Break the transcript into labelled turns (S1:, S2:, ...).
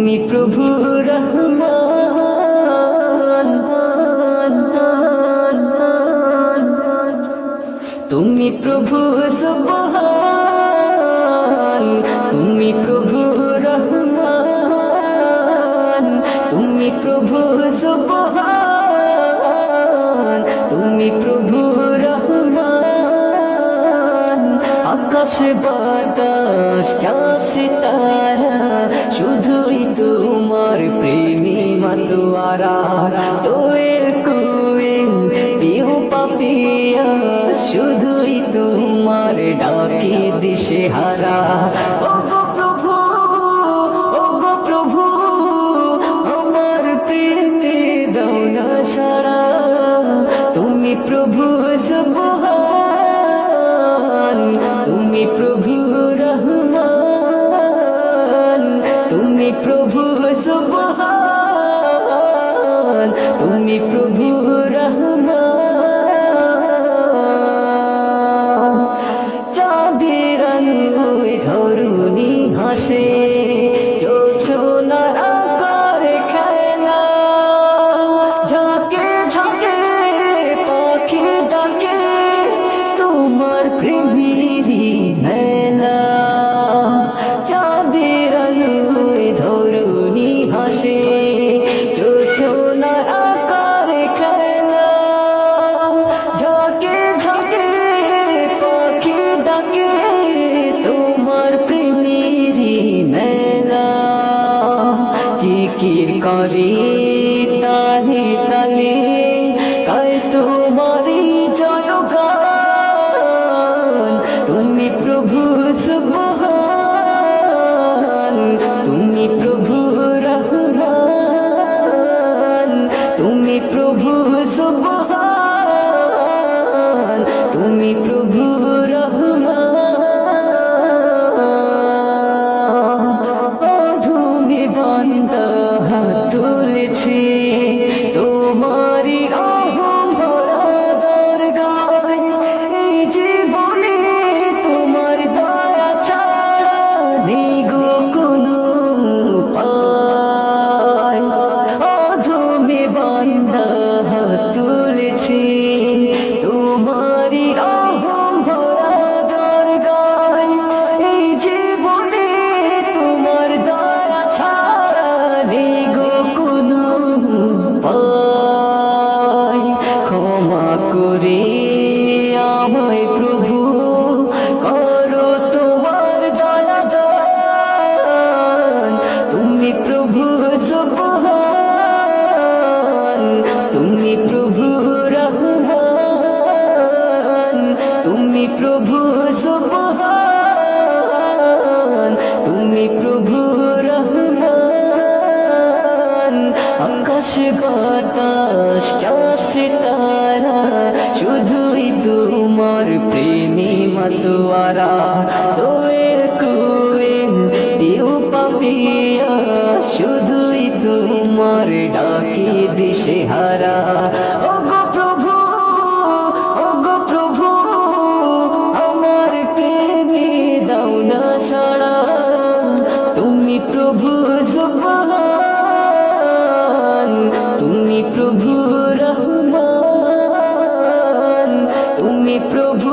S1: তুমি প্রভু রহমান, তুমি প্রভু সুবহান, তুমি প্রভু রহমান, তুমি প্রভু সুবহান, তুমি প্রভু রহমান। আকাশ বাতাস চাঁদ সিতারা শুধুই তোমার প্রেমী মাতোয়ারা। দোয়েল কোয়েল পিউ পাপিয়া শুধুই তোমার ডাকে দিশে হারা। ওগো প্রভু, ওগো প্রভু, আমার প্রেমে দাও না সারা। তুমি প্রভু সুবহান, তুমি প্রভু রহমান, তুমি প্রভু সুবহান, তুমি প্রভু রহমান। চাঁদের আলোয় ধরুনি হাসে, জোছনার আকারে খেলা, ঝাঁকে ঝাঁকে পাখি ডাকে তোমার প্রেমেরই মেলা। চাঁদের আলোয় ধরুনি হাসে, জোছনার আকারে খেলা, ঝাঁকে ঝাঁকে পাখি ডাকে তোমার প্রেমেরই মেলা। জিকির করে তালে তালে গায় তোমারই জয়গান। তুমি প্রভু সুবহান, তুমি প্রভু রহমান, তুমি প্রভু সুবহান, তুমি প্রভু রহমান। অধমে বান্দা হাত তুলেছে তোমারি রহম ভরা দরগায়। এই জীবনে তোমার দয়া ছাড়া নেই গো কোনো উপায়। অধমে বান্দা হাত তুলেছে তোমারি রহম ভরা দরগায়। এই জীবনে তোমার দয়া ছাড়া নেই গো কোনো উপায়। ক্ষমা করে আমায় প্রভু করো তোমার দয়া দান। তুমি প্রভু সুবহান, তুমি প্রভু রহমান, তুমি প্রভু সুবহান, তুমি প্রভু রহমান। আকাশ বাতাস চাঁদ সিতারা শুধুই তোমার প্রেমী মাতোয়ারা। দোয়েল কোয়েল পিউ পাপিয়া শুধুই তোমার ডাকে দিশে হারা। ওগো প্রভু, ওগো প্রভু, আমার প্রেমে দাও না সাড়া। তুমি প্রভু সুবহান, তুমি প্রভু রহমান, তুমি প্রভু